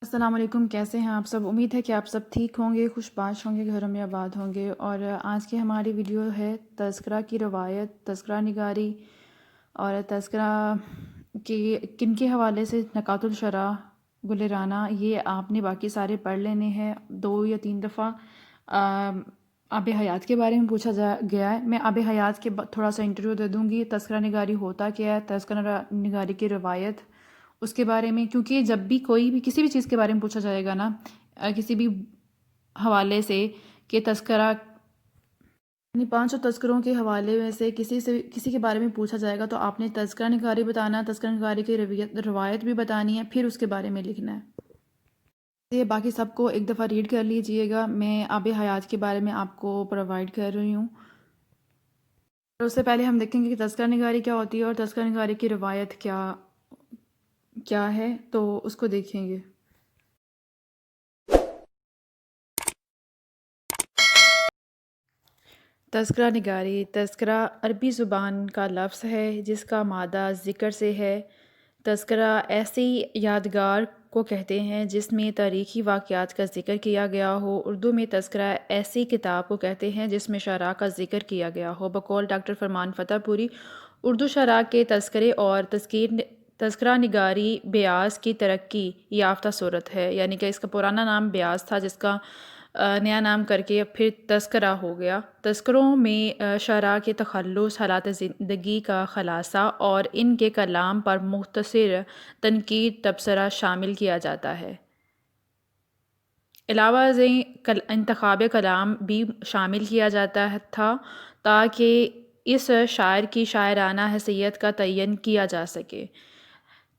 السلام علیکم، کیسے ہیں آپ سب؟ امید ہے کہ آپ سب ٹھیک ہوں گے، خوش باش ہوں گے، گھروں میں آباد ہوں گے۔ اور آج کی ہماری ویڈیو ہے تذکرہ کی روایت، تذکرہ نگاری اور تذکرہ کی کن کے حوالے سے نکات الشرح گل رانہ۔ یہ آپ نے باقی سارے پڑھ لینے ہیں 2 یا 3 دفعہ۔ آب حیات کے بارے میں پوچھا گیا ہے۔ میں آب حیات کے تھوڑا سا انٹرویو دے دوں گی۔ تذکرہ نگاری ہوتا کیا ہے، تذکرہ نگاری کی روایت، اس کے بارے میں، کیونکہ جب بھی کوئی بھی کسی بھی چیز کے بارے میں پوچھا جائے گا نا، کسی بھی حوالے سے کہ تذکرہ، یعنی 500 تذکروں کے حوالے میں سے کسی کے بارے میں پوچھا جائے گا تو آپ نے تذکرہ نگاری بتانا، تذکرہ نگاری کی روایت بھی بتانی ہے، پھر اس کے بارے میں لکھنا ہے۔ یہ باقی سب کو ایک دفعہ ریڈ کر لیجئے گا۔ میں آب حیات کے بارے میں آپ کو پرووائڈ کر رہی ہوں۔ اور اس سے پہلے ہم دیکھیں گے کہ تذکرہ نگاری کیا ہوتی ہے اور تذکرہ نگاری کی روایت کیا ہے، تو اس کو دیکھیں گے۔ تذکرہ نگاری، تذکرہ عربی زبان کا لفظ ہے جس کا مادہ ذکر سے ہے۔ تذکرہ ایسی یادگار کو کہتے ہیں جس میں تاریخی واقعات کا ذکر کیا گیا ہو۔ اردو میں تذکرہ ایسی کتاب کو کہتے ہیں جس میں شعراء کا ذکر کیا گیا ہو۔ بقول ڈاکٹر فرمان فتح پوری، اردو شعراء کے تذکرے اور تذکرہ نگاری بیاض کی ترقی یافتہ صورت ہے، یعنی کہ اس کا پرانا نام بیاض تھا جس کا نیا نام کر کے پھر تذکرہ ہو گیا۔ تذکروں میں شعراء کے تخلص، حالات زندگی کا خلاصہ اور ان کے کلام پر مختصر تنقید تبصرہ شامل کیا جاتا ہے۔ علاوہ ازیں انتخاب کلام بھی شامل کیا جاتا تھا تاکہ اس شاعر کی شاعرانہ حیثیت کا تعین کیا جا سکے۔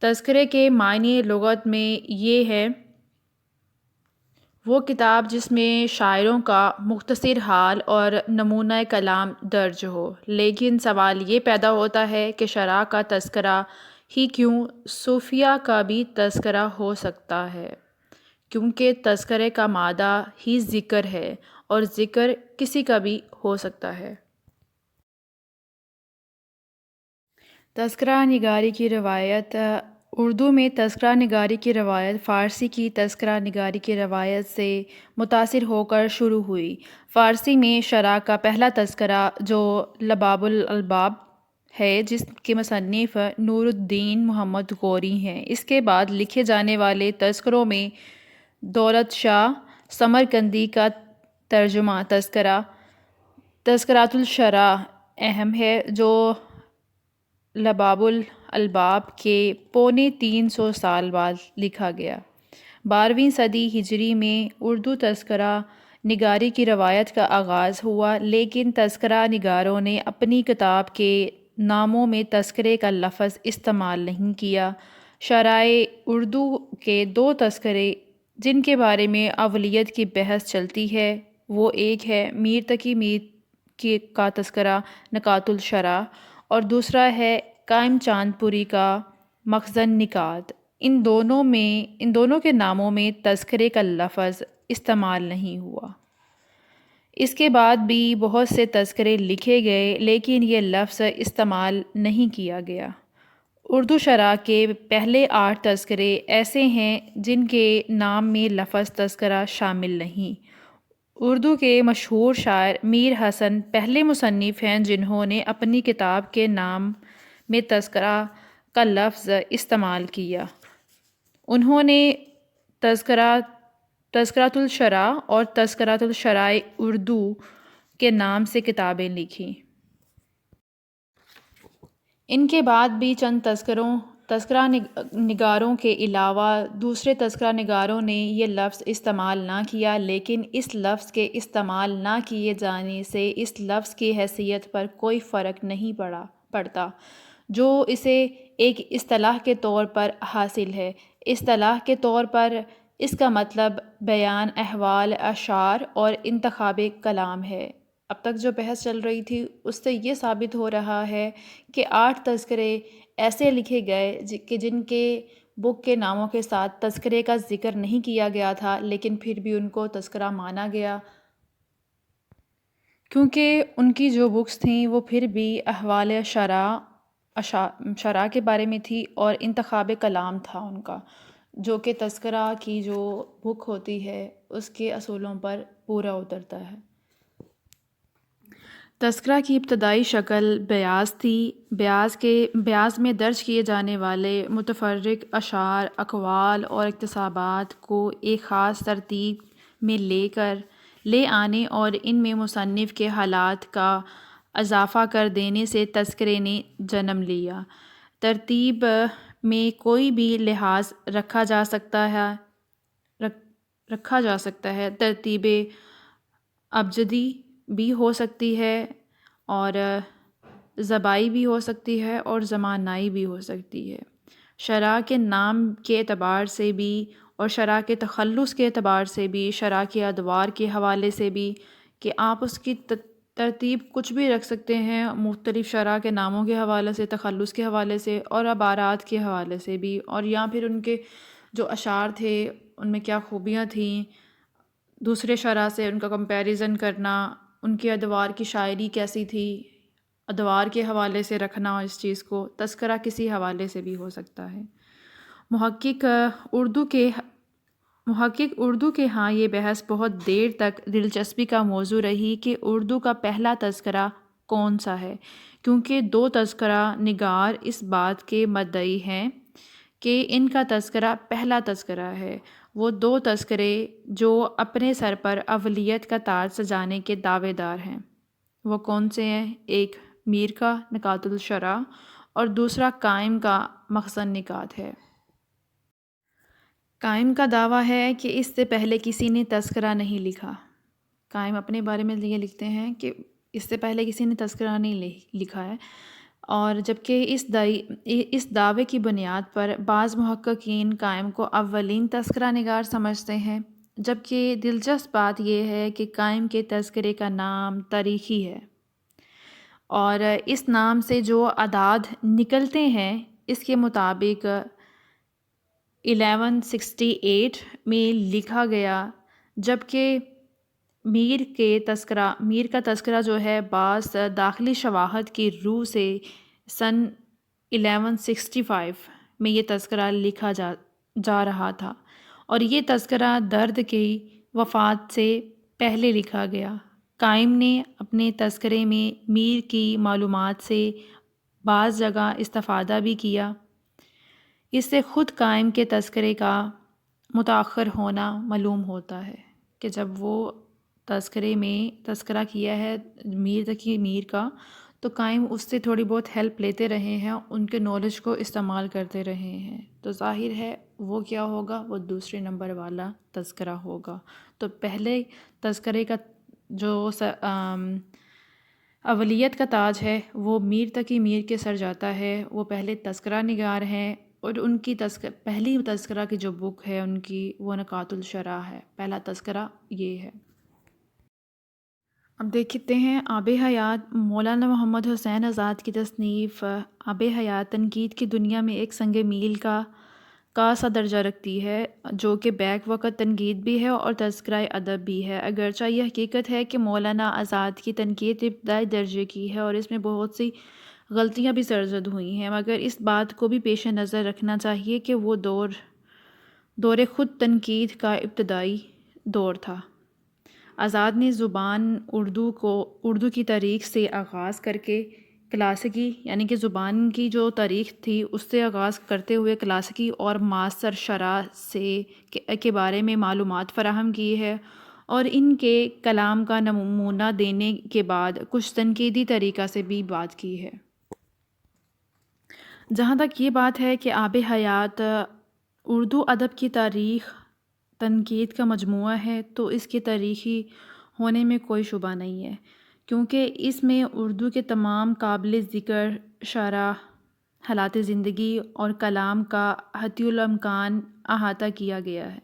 تذکرے کے معنی لغت میں یہ ہے وہ کتاب جس میں شاعروں کا مختصر حال اور نمونہ کلام درج ہو، لیکن سوال یہ پیدا ہوتا ہے کہ شعراء کا تذکرہ ہی کیوں، صوفیاء کا بھی تذکرہ ہو سکتا ہے، کیونکہ تذکرے کا مادہ ہی ذکر ہے اور ذکر کسی کا بھی ہو سکتا ہے۔ تذکرہ نگاری کی روایت، اردو میں تذکرہ نگاری کی روایت فارسی کی تذکرہ نگاری کی روایت سے متاثر ہو کر شروع ہوئی۔ فارسی میں شعراء کا پہلا تذکرہ جو لباب الالباب ہے، جس کے مصنف نور الدین محمد غوری ہیں۔ اس کے بعد لکھے جانے والے تذکروں میں دولت شاہ سمرقندی کا ترجمہ تذکرۃ الشرح اہم ہے، جو لباب الالباب کے پونے 300 سال بعد لکھا گیا۔ 12ویں صدی ہجری میں اردو تذکرہ نگاری کی روایت کا آغاز ہوا، لیکن تذکرہ نگاروں نے اپنی کتاب کے ناموں میں تذکرے کا لفظ استعمال نہیں کیا۔ شعرائے اردو کے 2 تذکرے جن کے بارے میں اولویت کی بحث چلتی ہے، وہ ایک ہے میر تقی میر کا تذکرہ نکات الشرح اور دوسرا ہے قائم چاند پوری کا مخزن نکات۔ ان دونوں کے ناموں میں تذکرے کا لفظ استعمال نہیں ہوا۔ اس کے بعد بھی بہت سے تذکرے لکھے گئے لیکن یہ لفظ استعمال نہیں کیا گیا۔ اردو شعراء کے پہلے 8 تذکرے ایسے ہیں جن کے نام میں لفظ تذکرہ شامل نہیں۔ اردو کے مشہور شاعر میر حسن پہلے مصنف ہیں جنہوں نے اپنی کتاب کے نام میں تذکرہ کا لفظ استعمال کیا۔ انہوں نے تذکرۃ الشرح اور تذکرۃ الشرائع اردو کے نام سے کتابیں لکھیں۔ ان کے بعد بھی چند تذکرہ نگاروں کے علاوہ دوسرے تذکرہ نگاروں نے یہ لفظ استعمال نہ کیا، لیکن اس لفظ کے استعمال نہ کیے جانے سے اس لفظ کی حیثیت پر کوئی فرق نہیں پڑتا جو اسے ایک اصطلاح کے طور پر حاصل ہے۔ اصطلاح کے طور پر اس کا مطلب بیان احوال، اشعار اور انتخاب کلام ہے۔ اب تک جو بحث چل رہی تھی اس سے یہ ثابت ہو رہا ہے کہ 8 تذکرے ایسے لکھے گئے کہ جن کے بک کے ناموں کے ساتھ تذکرے کا ذکر نہیں کیا گیا تھا، لیکن پھر بھی ان کو تذکرہ مانا گیا، کیونکہ ان کی جو بکس تھیں وہ پھر بھی احوال شعراء کے بارے میں تھی اور انتخاب کلام تھا ان کا۔ جو کہ تذکرہ کی جو بک ہوتی ہے اس کے اصولوں پر پورا اترتا ہے۔ تذکرہ کی ابتدائی شکل بیاض تھی۔ بیاض میں درج کیے جانے والے متفرق اشعار، اقوال اور اقتباسات کو ایک خاص ترتیب میں لے آنے اور ان میں مصنف کے حالات کا اضافہ کر دینے سے تذکرے نے جنم لیا۔ ترتیب میں کوئی بھی لحاظ رکھا جا سکتا ہے۔ ترتیب ابجدی بھی ہو سکتی ہے اور زبائی بھی ہو سکتی ہے اور زمانائی بھی ہو سکتی ہے۔ شرح کے نام کے اعتبار سے بھی اور شرح کے تخلص کے اعتبار سے بھی، شرح کے ادوار کے حوالے سے بھی، کہ آپ اس کی ترتیب کچھ بھی رکھ سکتے ہیں مختلف شرح کے ناموں کے حوالے سے، تخلص کے حوالے سے اور عبارات کے حوالے سے بھی، اور یا پھر ان کے جو اشعار تھے ان میں کیا خوبیاں تھیں، دوسرے شرح سے ان کا کمپیریزن کرنا، ان کے ادوار کی شاعری کیسی تھی، ادوار کے حوالے سے رکھنا اس چیز کو۔ تذکرہ کسی حوالے سے بھی ہو سکتا ہے۔ محقق اردو کے ہاں یہ بحث بہت دیر تک دلچسپی کا موضوع رہی کہ اردو کا پہلا تذکرہ کون سا ہے، کیونکہ دو تذکرہ نگار اس بات کے مدعی ہیں کہ ان کا تذکرہ پہلا تذکرہ ہے۔ وہ دو تذکرے جو اپنے سر پر اولیت کا تاج سجانے کے دعوے دار ہیں، وہ کون سے ہیں؟ ایک میر کا نکات الشرح اور دوسرا قائم کا مخزن نکات ہے۔ قائم کا دعویٰ ہے کہ اس سے پہلے کسی نے تذکرہ نہیں لکھا۔ قائم اپنے بارے میں یہ لکھتے ہیں کہ اس سے پہلے کسی نے تذکرہ نہیں لکھا ہے، اور جبکہ اس دعوے کی بنیاد پر بعض محققین قائم کو اولین تذکرہ نگار سمجھتے ہیں، جبکہ دلچسپ بات یہ ہے کہ قائم کے تذکرے کا نام تاریخی ہے، اور اس نام سے جو اعداد نکلتے ہیں اس کے مطابق 1168 میں لکھا گیا، جبکہ میر کا تذکرہ جو ہے بعض داخلی شواہد کی روح سے سن 1165 میں یہ تذکرہ لکھا جا رہا تھا، اور یہ تذکرہ درد کی وفات سے پہلے لکھا گیا۔ قائم نے اپنے تذکرے میں میر کی معلومات سے بعض جگہ استفادہ بھی کیا۔ اس سے خود قائم کے تذکرے کا متاخر ہونا معلوم ہوتا ہے کہ جب وہ تذکرے میں تذکرہ کیا ہے میر کا، تو قائم اس سے تھوڑی بہت ہیلپ لیتے رہے ہیں، ان کے نالج کو استعمال کرتے رہے ہیں، تو ظاہر ہے وہ کیا ہوگا، وہ دوسرے نمبر والا تذکرہ ہوگا۔ تو پہلے تذکرے کا جو اولیت کا تاج ہے وہ میر تقی میر کے سر جاتا ہے۔ وہ پہلے تذکرہ نگار ہیں، اور ان کی پہلی تذکرہ کی جو بک ہے ان کی، وہ نکات الشرح ہے۔ پہلا تذکرہ یہ ہے۔ اب دیکھتے ہیں آب حیات۔ مولانا محمد حسین آزاد کی تصنیف آب حیات تنقید کی دنیا میں ایک سنگ میل کا سا درجہ رکھتی ہے، جو کہ بیک وقت تنقید بھی ہے اور تذکرہ ادب بھی ہے۔ اگرچہ یہ حقیقت ہے کہ مولانا آزاد کی تنقید ابتدائی درجے کی ہے اور اس میں بہت سی غلطیاں بھی سرزد ہوئی ہیں، مگر اس بات کو بھی پیش نظر رکھنا چاہیے کہ وہ دور خود تنقید کا ابتدائی دور تھا۔ آزاد نے زبان اردو کی تاریخ سے آغاز کر کے کلاسیکی، یعنی کہ زبان کی جو تاریخ تھی اس سے آغاز کرتے ہوئے کلاسیکی اور معاصر شرح کے بارے میں معلومات فراہم کی ہے، اور ان کے کلام کا نمونہ دینے کے بعد کچھ تنقیدی طریقہ سے بھی بات کی ہے۔ جہاں تک یہ بات ہے کہ آب حیات اردو ادب کی تاریخ تنقید کا مجموعہ ہے، تو اس کے تاریخی ہونے میں کوئی شبہ نہیں ہے، کیونکہ اس میں اردو کے تمام قابل ذکر شعراء، حالات زندگی اور کلام کا حتی الامکان احاطہ کیا گیا ہے۔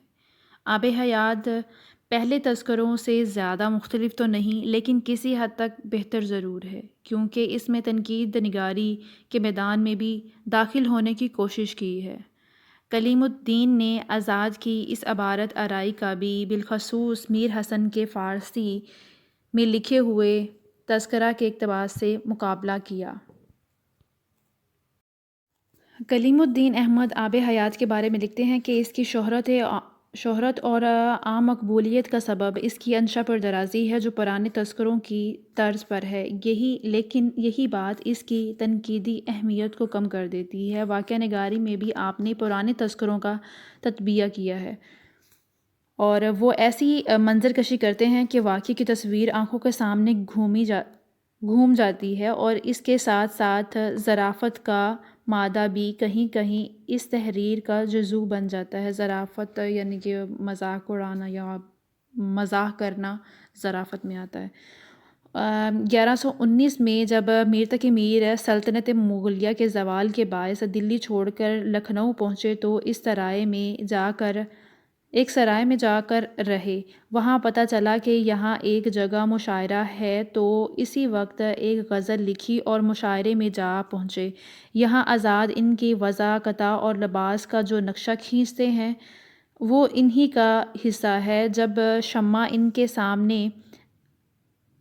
آب حیات پہلے تذکروں سے زیادہ مختلف تو نہیں، لیکن کسی حد تک بہتر ضرور ہے، کیونکہ اس میں تنقید نگاری کے میدان میں بھی داخل ہونے کی کوشش کی ہے۔ کلیم الدین نے آزاد کی اس عبارت آرائی کا بھی بالخصوص میر حسن کے فارسی میں لکھے ہوئے تذکرہ کے اقتباس سے مقابلہ کیا۔ کلیم الدین احمد آب حیات کے بارے میں لکھتے ہیں کہ اس کی شہرت اور عام مقبولیت کا سبب اس کی انشا پر درازی ہے جو پرانے تذکروں کی طرز پر ہے، لیکن یہی بات اس کی تنقیدی اہمیت کو کم کر دیتی ہے۔ واقعہ نگاری میں بھی آپ نے پرانے تذکروں کا تطبیع کیا ہے اور وہ ایسی منظر کشی کرتے ہیں کہ واقعے کی تصویر آنکھوں کے سامنے گھوم جاتی ہے، اور اس کے ساتھ ساتھ ظرافت کا مادہ بھی کہیں کہیں اس تحریر کا جزو بن جاتا ہے۔ ظرافت یعنی کہ مذاق اڑانا یا مزاح کرنا ظرافت میں آتا ہے۔ 1119 میں جب میر تقی میر سلطنت مغلیہ کے زوال کے باعث دلی چھوڑ کر لکھنؤ پہنچے تو ایک سرائے میں جا کر رہے۔ وہاں پتہ چلا کہ یہاں ایک جگہ مشاعرہ ہے، تو اسی وقت ایک غزل لکھی اور مشاعرے میں جا پہنچے۔ یہاں آزاد ان کی وضع، قطع اور لباس کا جو نقشہ کھینچتے ہیں وہ انہی کا حصہ ہے۔ جب شمع ان کے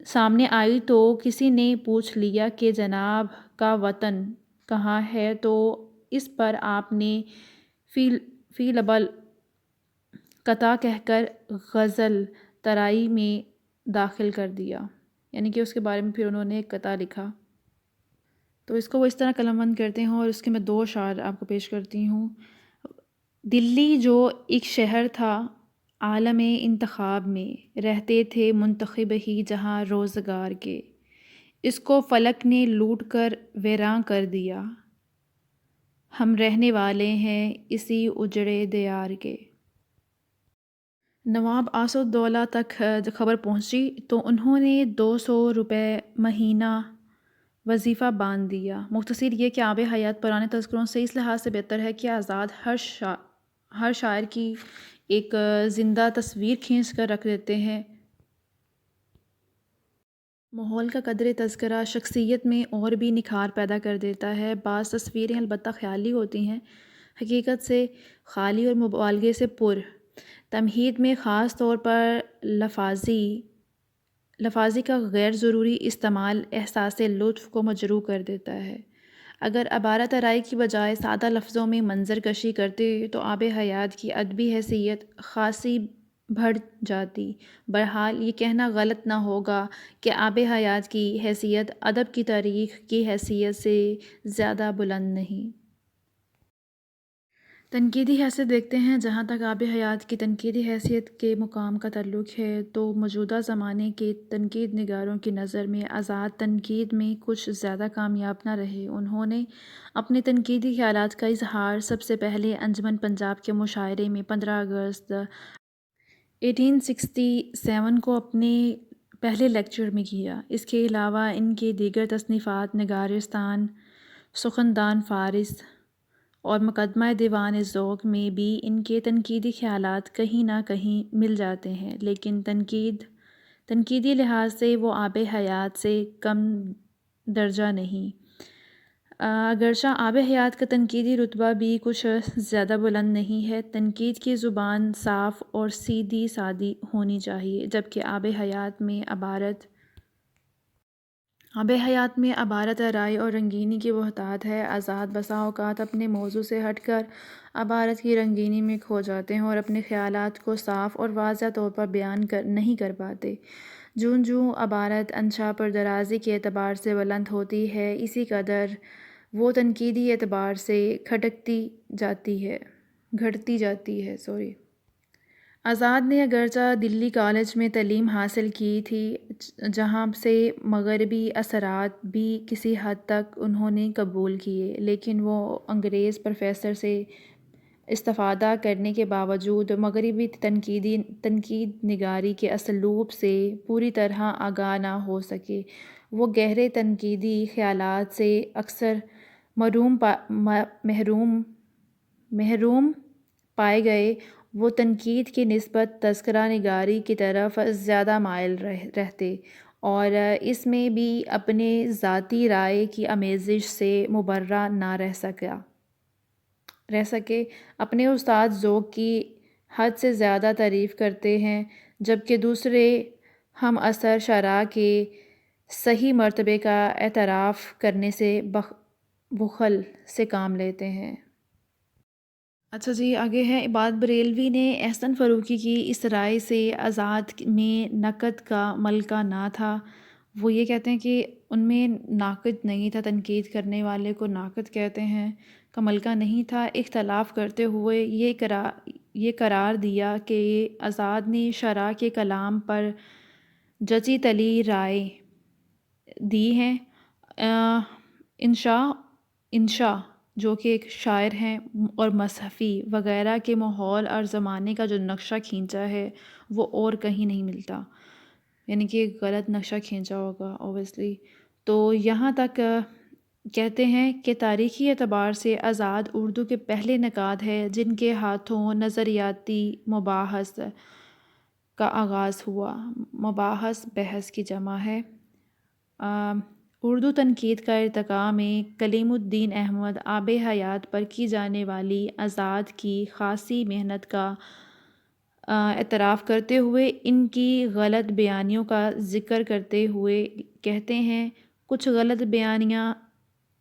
سامنے آئی تو کسی نے پوچھ لیا کہ جناب کا وطن کہاں ہے، تو اس پر آپ نے فی لبل قطع کہہ کر غزل ترائی میں داخل کر دیا، یعنی کہ اس کے بارے میں پھر انہوں نے ایک قطع لکھا۔ تو اس کو وہ اس طرح قلم بند کرتے ہیں اور اس کے میں 2 اشعار آپ کو پیش کرتی ہوں۔ دلی جو ایک شہر تھا عالم انتخاب میں، رہتے تھے منتخب ہی جہاں روزگار کے، اس کو فلک نے لوٹ کر ویراں کر دیا، ہم رہنے والے ہیں اسی اجڑے دیار کے۔ نواب اسداللہ تک خبر پہنچی تو انہوں نے 200 روپے مہینہ وظیفہ باندھ دیا۔ مختصر یہ کہ آب حیات پرانے تذکروں سے اس لحاظ سے بہتر ہے کہ آزاد ہر شاعر کی ایک زندہ تصویر کھینچ کر رکھ دیتے ہیں۔ ماحول کا قدر تذکرہ شخصیت میں اور بھی نکھار پیدا کر دیتا ہے۔ بعض تصویریں البتہ خیالی ہوتی ہیں، حقیقت سے خالی اور مبالغے سے پر۔ تمہید میں خاص طور پر لفاظی کا غیر ضروری استعمال احساس لطف کو مجروح کر دیتا ہے۔ اگر عبارت آرائی کی بجائے سادہ لفظوں میں منظر کشی کرتے تو آب حیات کی ادبی حیثیت خاصی بڑھ جاتی۔ بہرحال یہ کہنا غلط نہ ہوگا کہ آب حیات کی حیثیت ادب کی تاریخ کی حیثیت سے زیادہ بلند نہیں۔ تنقیدی حیثیت دیکھتے ہیں۔ جہاں تک آب حیات کی تنقیدی حیثیت کے مقام کا تعلق ہے تو موجودہ زمانے کے تنقید نگاروں کی نظر میں آزاد تنقید میں کچھ زیادہ کامیاب نہ رہے۔ انہوں نے اپنے تنقیدی خیالات کا اظہار سب سے پہلے انجمن پنجاب کے مشاعرے میں 15 اگست 1867 کو اپنے پہلے لیکچر میں کیا۔ اس کے علاوہ ان کے دیگر تصنیفات نگارستان، سخندان فارس اور مقدمہ دیوان ذوق میں بھی ان کے تنقیدی خیالات کہیں نہ کہیں مل جاتے ہیں، لیکن تنقیدی لحاظ سے وہ آب حیات سے کم درجہ نہیں۔ اگرچہ آب حیات کا تنقیدی رتبہ بھی کچھ زیادہ بلند نہیں ہے۔ تنقید کی زبان صاف اور سیدھی سادی ہونی چاہیے، جبکہ آب حیات میں عبارت آرائی اور رنگینی کی بہتات ہے۔ آزاد بسا اوقات اپنے موضوع سے ہٹ کر عبارت کی رنگینی میں کھو جاتے ہیں اور اپنے خیالات کو صاف اور واضح طور پر بیان نہیں کر پاتے۔ جوں جوں عبارت انشا پر درازی کے اعتبار سے بلند ہوتی ہے، اسی قدر وہ تنقیدی اعتبار سے گھٹتی جاتی ہے۔ آزاد نے اگرچہ دلی کالج میں تعلیم حاصل کی تھی، جہاں سے مغربی اثرات بھی کسی حد تک انہوں نے قبول کیے، لیکن وہ انگریز پروفیسر سے استفادہ کرنے کے باوجود مغربی تنقید نگاری کے اسلوب سے پوری طرح آگاہ نہ ہو سکے۔ وہ گہرے تنقیدی خیالات سے اکثر محروم پائے گئے۔ وہ تنقید کی نسبت تذکرہ نگاری کی طرف زیادہ مائل رہتے اور اس میں بھی اپنے ذاتی رائے کی آمیزش سے مبرہ نہ رہ سکے۔ اپنے استاد ذوق کی حد سے زیادہ تعریف کرتے ہیں، جبکہ دوسرے ہم عصر شعراء کے صحیح مرتبے کا اعتراف کرنے سے بخل سے کام لیتے ہیں۔ اچھا جی، آگے ہے عباد بریلوی نے احسن فروخی کی اس رائے سے آزاد میں نقد کا ملکہ نہ تھا۔ وہ یہ کہتے ہیں کہ ان میں ناقد نہیں تھا، تنقید کرنے والے کو ناقد کہتے ہیں، کا ملکہ نہیں تھا۔ اختلاف کرتے ہوئے یہ قرار دیا کہ آزاد نے شرح کے کلام پر جچی تلی رائے دی ہے۔ انشاء جو کہ ایک شاعر ہیں اور مصحفی وغیرہ کے ماحول اور زمانے کا جو نقشہ کھینچا ہے وہ اور کہیں نہیں ملتا، یعنی کہ ایک غلط نقشہ کھینچا ہوگا اوبویسلی۔ تو یہاں تک کہتے ہیں کہ تاریخی اعتبار سے آزاد اردو کے پہلے نقاد ہیں جن کے ہاتھوں نظریاتی مباحث کا آغاز ہوا۔ مباحث بحث کی جمع ہے۔ اردو تنقید کا ارتقاء میں کلیم الدین احمد آب حیات پر کی جانے والی آزاد کی خاصی محنت کا اعتراف کرتے ہوئے ان کی غلط بیانیوں کا ذکر کرتے ہوئے کہتے ہیں کچھ غلط بیانیاں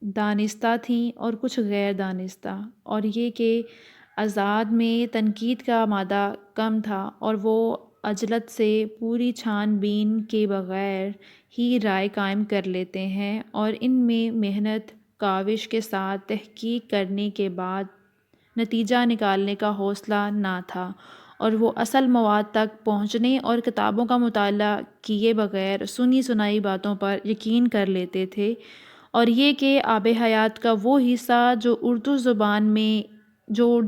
دانستہ تھیں اور کچھ غیر دانستہ، اور یہ کہ آزاد میں تنقید کا مادہ کم تھا اور وہ عجلت سے پوری چھان بین کے بغیر ہی رائے قائم کر لیتے ہیں، اور ان میں محنت کاوش کے ساتھ تحقیق کرنے کے بعد نتیجہ نکالنے کا حوصلہ نہ تھا، اور وہ اصل مواد تک پہنچنے اور کتابوں کا مطالعہ کیے بغیر سنی سنائی باتوں پر یقین کر لیتے تھے، اور یہ کہ آب حیات کا وہ حصہ جو اردو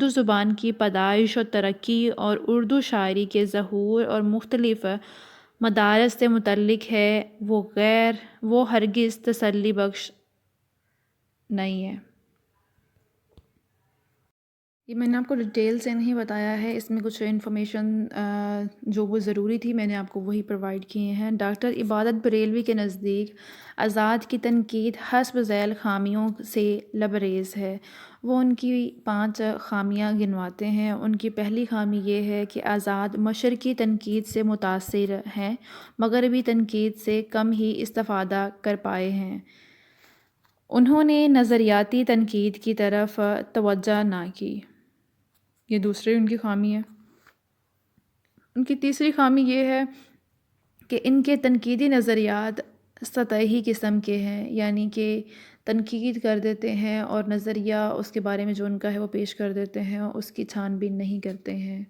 زبان کی پیدائش اور ترقی اور اردو شاعری کے ظہور اور مختلف مدارس سے متعلق ہے، وہ ہرگز تسلی بخش نہیں ہے۔ یہ میں نے آپ کو ڈیٹیل سے نہیں بتایا ہے، اس میں کچھ انفارمیشن جو وہ ضروری تھی میں نے آپ کو وہی پرووائڈ کیے ہیں۔ ڈاکٹر عبادت بریلوی کے نزدیک آزاد کی تنقید حسب ذیل خامیوں سے لبریز ہے۔ وہ ان کی 5 خامیاں گنواتے ہیں۔ ان کی پہلی خامی یہ ہے کہ آزاد مشرقی تنقید سے متاثر ہیں، مغربی تنقید سے کم ہی استفادہ کر پائے ہیں۔ انہوں نے نظریاتی تنقید کی طرف توجہ نہ کی۔ یہ دوسری ان کی خامی ہے۔ ان کی تیسری خامی یہ ہے کہ ان کے تنقیدی نظریات سطحی قسم کے ہیں، یعنی کہ تنقید کر دیتے ہیں اور نظریہ اس کے بارے میں جو ان کا ہے وہ پیش کر دیتے ہیں، اس کی چھان بین نہیں کرتے ہیں۔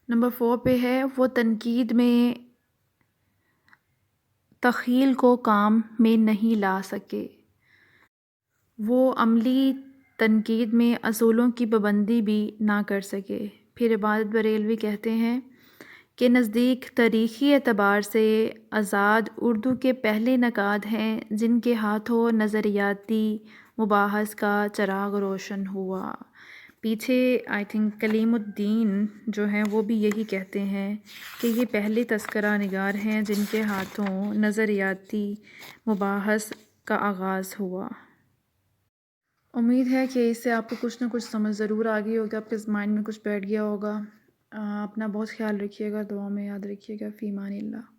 نمبر 4 پہ ہے وہ تنقید میں تخیل کو کام میں نہیں لا سکے۔ وہ عملی تنقید میں اصولوں کی پابندی بھی نہ کر سکے۔ پھر عبادت بریلوی کہتے ہیں کہ نزدیک تاریخی اعتبار سے آزاد اردو کے پہلے نقاد ہیں جن کے ہاتھوں نظریاتی مباحث کا چراغ روشن ہوا۔ پیچھے آئی تھنک کلیم الدین جو ہیں وہ بھی یہی کہتے ہیں کہ یہ پہلے تذکرہ نگار ہیں جن کے ہاتھوں نظریاتی مباحث کا آغاز ہوا۔ امید ہے کہ اس سے آپ کو کچھ نہ کچھ سمجھ ضرور آ گئی ہوگی، آپ کے مائنڈ میں کچھ بیٹھ گیا ہوگا۔ اپنا بہت خیال رکھیے گا، دعا میں یاد رکھیے گا۔ فی امان اللہ۔